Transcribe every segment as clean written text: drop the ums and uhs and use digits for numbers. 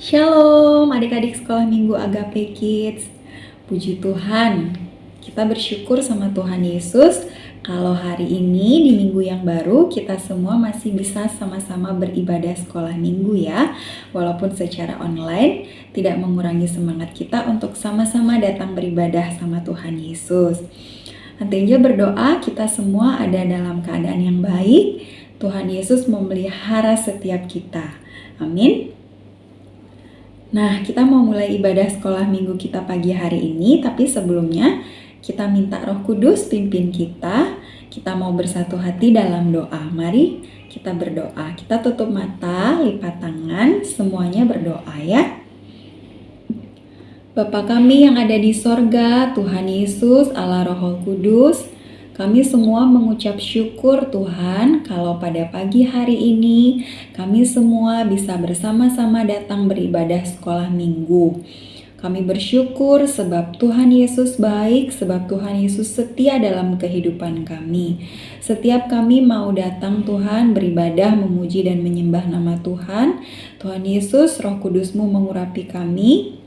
Shalom adik-adik sekolah minggu Agape Kids. Puji Tuhan, kita bersyukur sama Tuhan Yesus kalau hari ini di minggu yang baru kita semua masih bisa sama-sama beribadah sekolah minggu ya. Walaupun secara online tidak mengurangi semangat kita untuk sama-sama datang beribadah sama Tuhan Yesus. Nanti aja berdoa kita semua ada dalam keadaan yang baik. Tuhan Yesus memelihara setiap kita. Amin. Nah, kita mau mulai ibadah sekolah minggu kita pagi hari ini, tapi sebelumnya kita minta Roh Kudus pimpin kita. Kita mau bersatu hati dalam doa. Mari kita berdoa. Kita tutup mata, lipat tangan, semuanya berdoa ya. Bapa kami yang ada di sorga, Tuhan Yesus, Allah Roh Kudus, kami semua mengucap syukur Tuhan kalau pada pagi hari ini kami semua bisa bersama-sama datang beribadah sekolah minggu. Kami bersyukur sebab Tuhan Yesus baik, sebab Tuhan Yesus setia dalam kehidupan kami. Setiap kami mau datang Tuhan beribadah, memuji dan menyembah nama Tuhan, Tuhan Yesus, Roh Kudus-Mu mengurapi kami.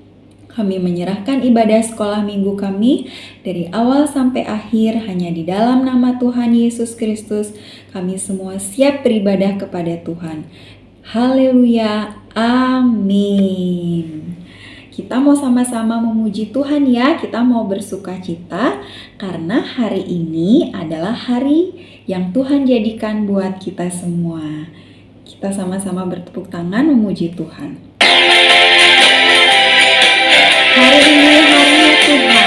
Kami menyerahkan ibadah sekolah minggu kami dari awal sampai akhir hanya di dalam nama Tuhan Yesus Kristus. Kami semua siap beribadah kepada Tuhan. Haleluya, amin. Kita mau sama-sama memuji Tuhan ya, kita mau bersuka cita karena hari ini adalah hari yang Tuhan jadikan buat kita semua. Kita sama-sama bertepuk tangan memuji Tuhan. Hari ini harinya Tuhan.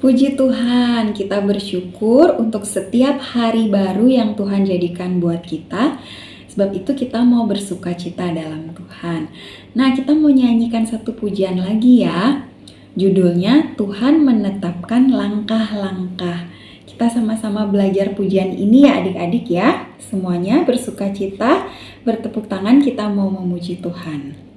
Puji Tuhan, kita bersyukur untuk setiap hari baru yang Tuhan jadikan buat kita. Sebab itu kita mau bersuka cita dalam Tuhan. Nah, kita mau nyanyikan satu pujian lagi ya. Judulnya Tuhan Menetapkan Langkah-Langkah. Kita sama-sama belajar pujian ini ya adik-adik ya. Semuanya bersuka cita, bertepuk tangan, kita mau memuji Tuhan.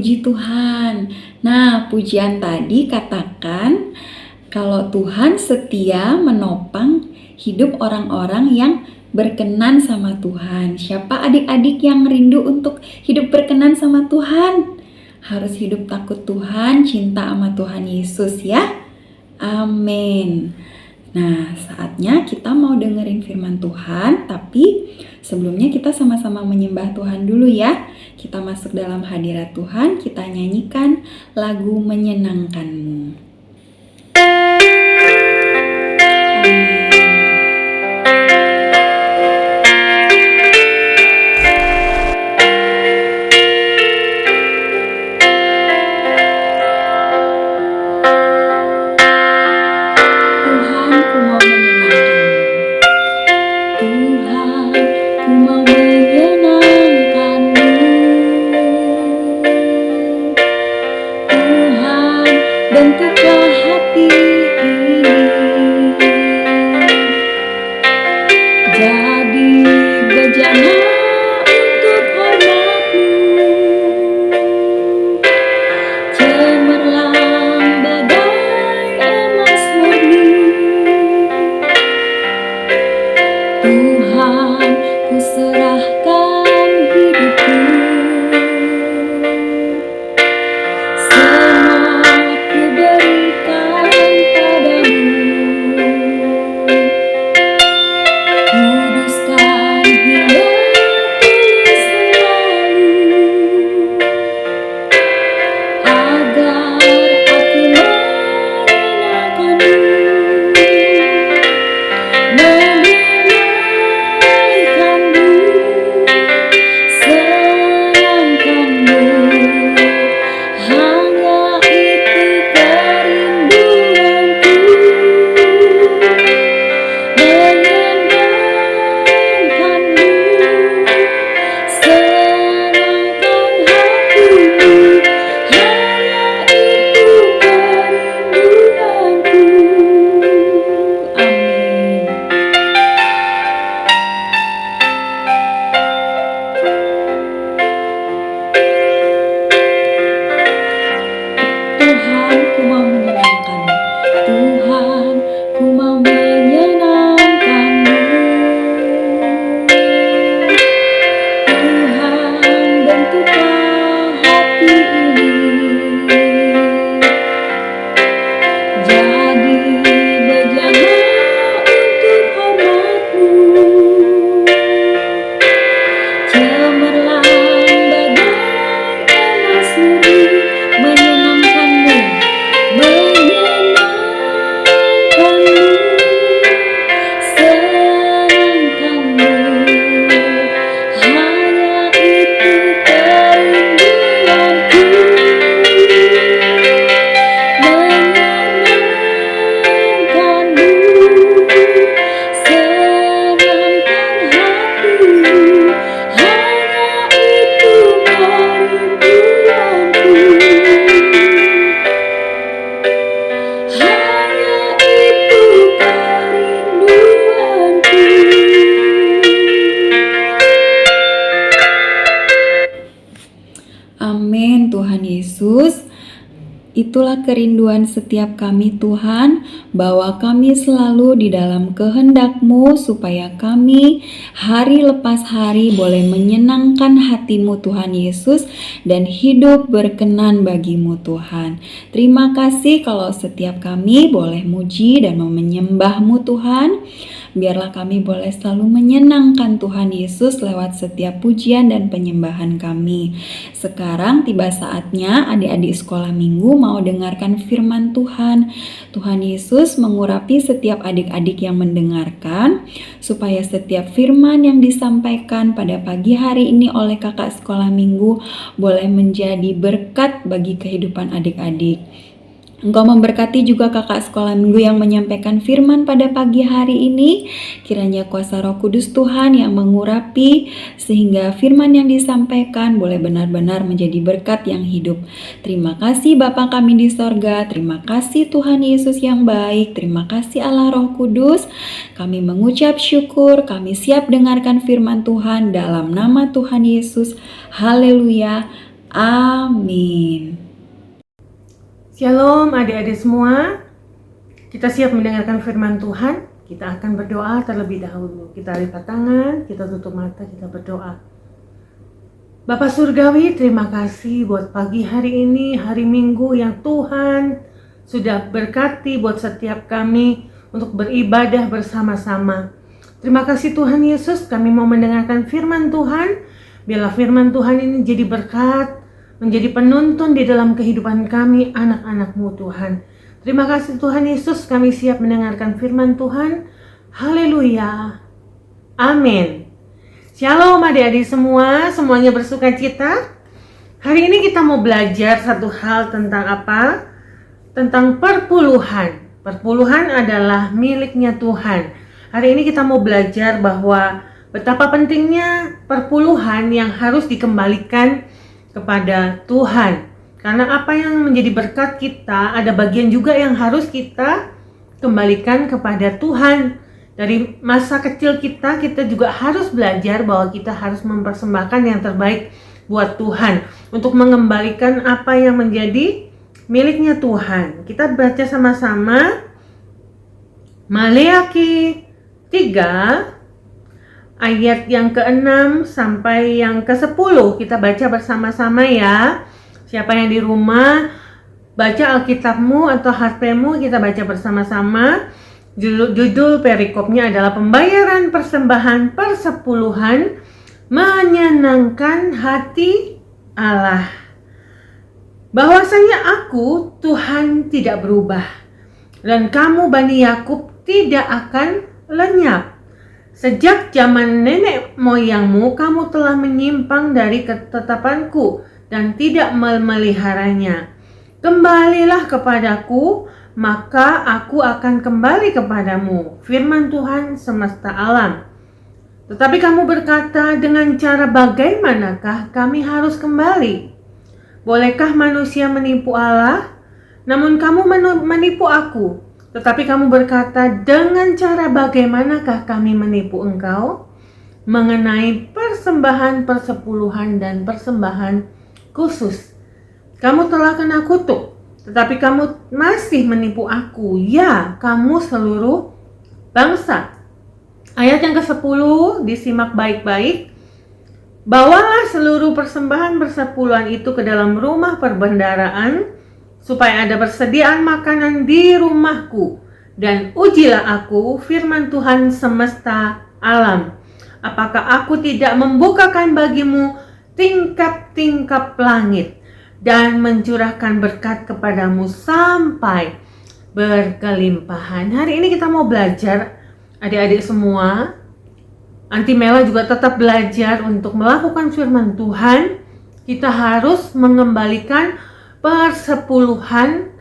Puji Tuhan. Nah, pujian tadi katakan kalau Tuhan setia menopang hidup orang-orang yang berkenan sama Tuhan. Siapa adik-adik yang rindu untuk hidup berkenan sama Tuhan? Harus hidup takut Tuhan, cinta sama Tuhan Yesus ya. Amin. Nah, saatnya kita mau dengerin firman Tuhan, tapi sebelumnya kita sama-sama menyembah Tuhan dulu ya. Kita masuk dalam hadirat Tuhan, kita nyanyikan lagu Menyenangkanmu. Amin, Tuhan Yesus. Itulah kerinduan setiap kami Tuhan, bahwa kami selalu di dalam kehendak-Mu supaya kami hari lepas hari boleh menyenangkan hati-Mu Tuhan Yesus dan hidup berkenan bagi-Mu Tuhan. Terima kasih kalau setiap kami boleh muji dan menyembah-Mu Tuhan. Biarlah kami boleh selalu menyenangkan Tuhan Yesus lewat setiap pujian dan penyembahan kami. Sekarang tiba saatnya adik-adik sekolah minggu mau dengarkan firman Tuhan. Tuhan Yesus mengurapi setiap adik-adik yang mendengarkan, supaya setiap firman yang disampaikan pada pagi hari ini oleh kakak sekolah minggu boleh menjadi berkat bagi kehidupan adik-adik. Engkau memberkati juga kakak sekolah minggu yang menyampaikan firman pada pagi hari ini. Kiranya kuasa Roh Kudus Tuhan yang mengurapi sehingga firman yang disampaikan boleh benar-benar menjadi berkat yang hidup. Terima kasih Bapa kami di sorga. Terima kasih Tuhan Yesus yang baik. Terima kasih Allah Roh Kudus. Kami mengucap syukur. Kami siap dengarkan firman Tuhan dalam nama Tuhan Yesus. Haleluya. Amin. Shalom adik-adik semua. Kita siap mendengarkan firman Tuhan. Kita akan berdoa terlebih dahulu. Kita lipat tangan, kita tutup mata, kita berdoa. Bapa Surgawi, terima kasih buat pagi hari ini, hari Minggu yang Tuhan sudah berkati buat setiap kami untuk beribadah bersama-sama. Terima kasih Tuhan Yesus, kami mau mendengarkan firman Tuhan. Biarlah firman Tuhan ini jadi berkat, menjadi penuntun di dalam kehidupan kami, anak-anak-Mu Tuhan. Terima kasih Tuhan Yesus, kami siap mendengarkan firman Tuhan. Haleluya. Amin. Shalom adik-adik semua, semuanya bersuka cita. Hari ini kita mau belajar satu hal tentang apa? Tentang perpuluhan. Perpuluhan adalah miliknya Tuhan. Hari ini kita mau belajar bahwa betapa pentingnya perpuluhan yang harus dikembalikan kepada Tuhan. Karena apa yang menjadi berkat kita, ada bagian juga yang harus kita kembalikan kepada Tuhan. Dari masa kecil kita juga harus belajar bahwa kita harus mempersembahkan yang terbaik buat Tuhan. Untuk mengembalikan apa yang menjadi miliknya Tuhan. Kita baca sama-sama Maleakhi 3 ayat yang ke-6 sampai yang ke-10. Kita baca bersama-sama ya. Siapa yang di rumah, baca Alkitabmu atau HP-mu, kita baca bersama-sama. Judul perikopnya adalah pembayaran persembahan persepuluhan menyenangkan hati Allah. Bahwasanya aku, Tuhan, tidak berubah, dan kamu Bani Yakub tidak akan lenyap. Sejak zaman nenek moyangmu, kamu telah menyimpang dari ketetapanku dan tidak memeliharanya. Kembalilah kepadaku, maka aku akan kembali kepadamu. Firman Tuhan semesta alam. Tetapi kamu berkata, dengan cara bagaimanakah kami harus kembali? Bolehkah manusia menipu Allah? Namun kamu menipu aku. Tetapi kamu berkata, dengan cara bagaimanakah kami menipu engkau? Mengenai persembahan persepuluhan dan persembahan khusus. Kamu telah kena kutuk, tetapi kamu masih menipu aku, ya kamu seluruh bangsa. Ayat yang ke-10 disimak baik-baik. Bawalah seluruh persembahan persepuluhan itu ke dalam rumah perbendaharaan, supaya ada persediaan makanan di rumahku. Dan ujilah aku, firman Tuhan semesta alam. Apakah aku tidak membukakan bagimu tingkap-tingkap langit dan mencurahkan berkat kepadamu sampai berkelimpahan. Hari ini kita mau belajar, adik-adik semua. Anti Mela juga tetap belajar untuk melakukan firman Tuhan. Kita harus mengembalikan persepuluhan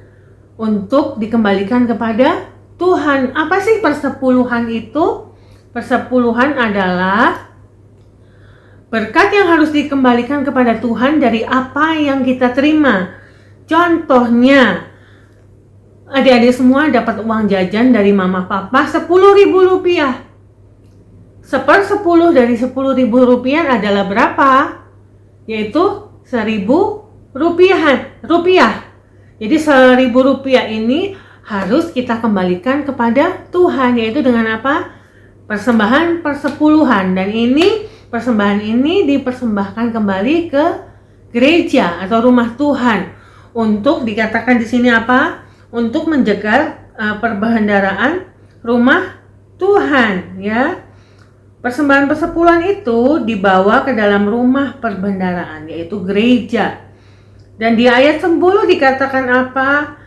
untuk dikembalikan kepada Tuhan. Apa sih persepuluhan itu? Persepuluhan adalah berkat yang harus dikembalikan kepada Tuhan dari apa yang kita terima. Contohnya, adik-adik semua dapat uang jajan dari mama papa 10.000 rupiah. 1/10 dari 10.000 rupiah adalah berapa? Yaitu 1.000 rupiah. Jadi 1.000 rupiah ini harus kita kembalikan kepada Tuhan, yaitu dengan apa? Persembahan persepuluhan. Dan persembahan ini dipersembahkan kembali ke gereja atau rumah Tuhan. Untuk dikatakan di sini apa? Untuk menjaga perbendaharaan rumah Tuhan, ya. Persembahan persepuluhan itu dibawa ke dalam rumah perbendaharaan, yaitu gereja. Dan di ayat 10 dikatakan apa?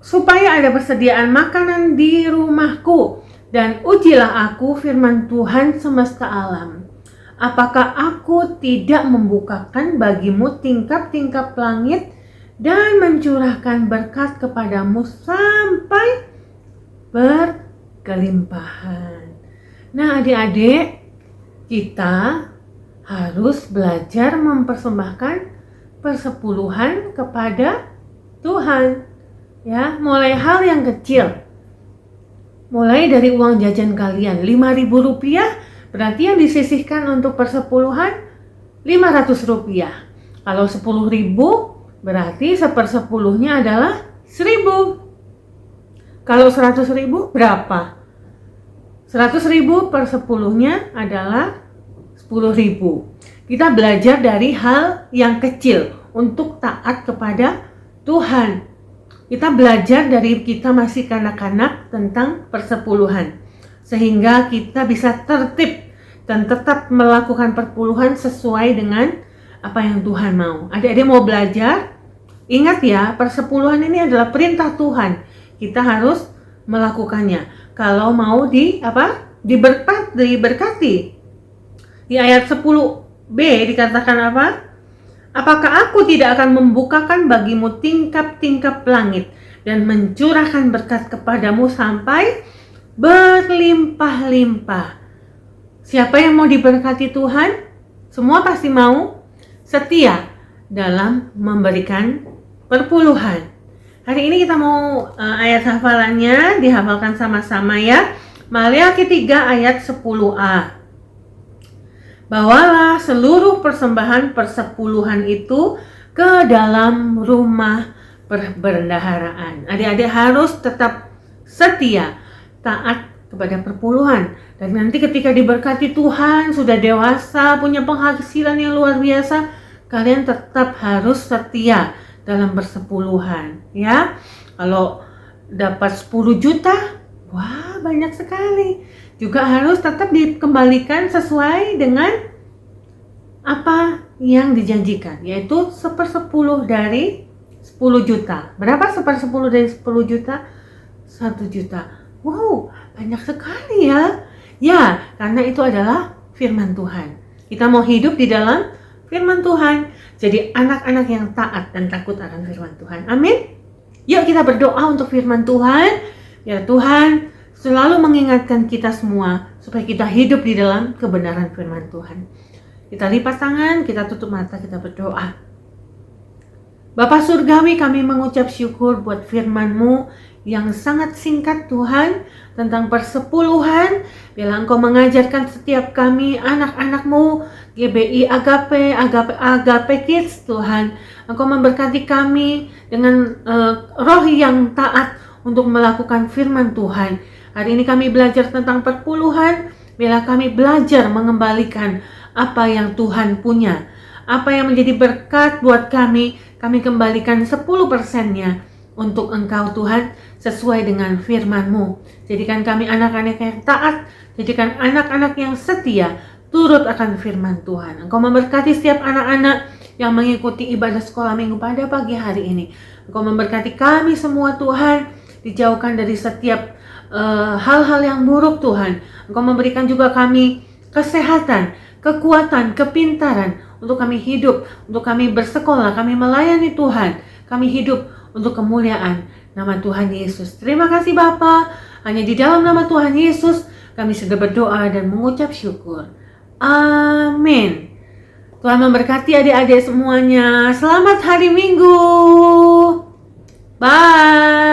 Supaya ada persediaan makanan di rumahku. Dan ujilah aku, firman Tuhan semesta alam. Apakah aku tidak membukakan bagimu tingkap-tingkap langit dan mencurahkan berkat kepadamu sampai berkelimpahan. Nah, adik-adik, kita harus belajar mempersembahkan persepuluhan kepada Tuhan. Ya, mulai hal yang kecil. Mulai dari uang jajan kalian 5.000 rupiah, berarti yang disisihkan untuk persepuluhan Rp500. Kalau 10.000 berarti 1/10-nya adalah 1.000. Kalau 100.000 berapa? 100.000 per 10-nya adalah 10.000. Kita belajar dari hal yang kecil untuk taat kepada Tuhan. Kita belajar dari kita masih kanak-kanak tentang persepuluhan, sehingga kita bisa tertib dan tetap melakukan perpuluhan sesuai dengan apa yang Tuhan mau. Adik-adik mau belajar? Ingat ya, persepuluhan ini adalah perintah Tuhan. Kita harus melakukannya. Kalau mau diberkati. Di ayat 10b dikatakan apa? Apakah aku tidak akan membukakan bagimu tingkap-tingkap langit dan mencurahkan berkat kepadamu sampai berlimpah-limpah. Siapa yang mau diberkati Tuhan? Semua pasti mau setia dalam memberikan perpuluhan. Hari ini kita mau ayat hafalannya dihafalkan sama-sama ya. Maleakhi 3 ayat 10a. Bawalah seluruh persembahan persepuluhan itu ke dalam rumah perbendaharaan. Adik-adik harus tetap setia, taat kepada perpuluhan. Dan nanti ketika diberkati Tuhan, sudah dewasa, punya penghasilan yang luar biasa, kalian tetap harus setia dalam bersepuluhan. Ya, kalau dapat 10 juta, wah banyak sekali. Juga harus tetap dikembalikan sesuai dengan apa yang dijanjikan, yaitu 1/10 dari 10 juta. Berapa 1/10 dari 10 juta? 1 juta. Wow, banyak sekali ya. Ya, karena itu adalah firman Tuhan. Kita mau hidup di dalam firman Tuhan. Jadi anak-anak yang taat dan takut akan firman Tuhan. Amin. Yuk kita berdoa untuk firman Tuhan. Ya Tuhan selalu mengingatkan kita semua supaya kita hidup di dalam kebenaran firman Tuhan. Kita lipat tangan, kita tutup mata, kita berdoa. Bapa Surgawi, kami mengucap syukur buat firman-Mu yang sangat singkat Tuhan tentang persepuluhan. Bila Engkau mengajarkan setiap kami anak-anak-Mu, GBI Agape Kids Tuhan, Engkau memberkati kami dengan roh yang taat untuk melakukan firman Tuhan. Hari ini kami belajar tentang perpuluhan. Bila kami belajar mengembalikan apa yang Tuhan punya, apa yang menjadi berkat buat kami kembalikan 10%-nya untuk Engkau Tuhan, sesuai dengan firman-Mu. Jadikan kami anak-anak yang taat, jadikan anak-anak yang setia, turut akan firman Tuhan. Engkau memberkati setiap anak-anak yang mengikuti ibadah sekolah minggu pada pagi hari ini. Engkau memberkati kami semua Tuhan, dijauhkan dari setiap hal-hal yang buruk Tuhan. Engkau memberikan juga kami kesehatan, kekuatan, kepintaran untuk kami hidup, untuk kami bersekolah, kami melayani Tuhan, kami hidup untuk kemuliaan nama Tuhan Yesus. Terima kasih Bapa. Hanya di dalam nama Tuhan Yesus kami sudah berdoa dan mengucap syukur. Amin. Tuhan memberkati adik-adik semuanya. Selamat hari Minggu. Bye.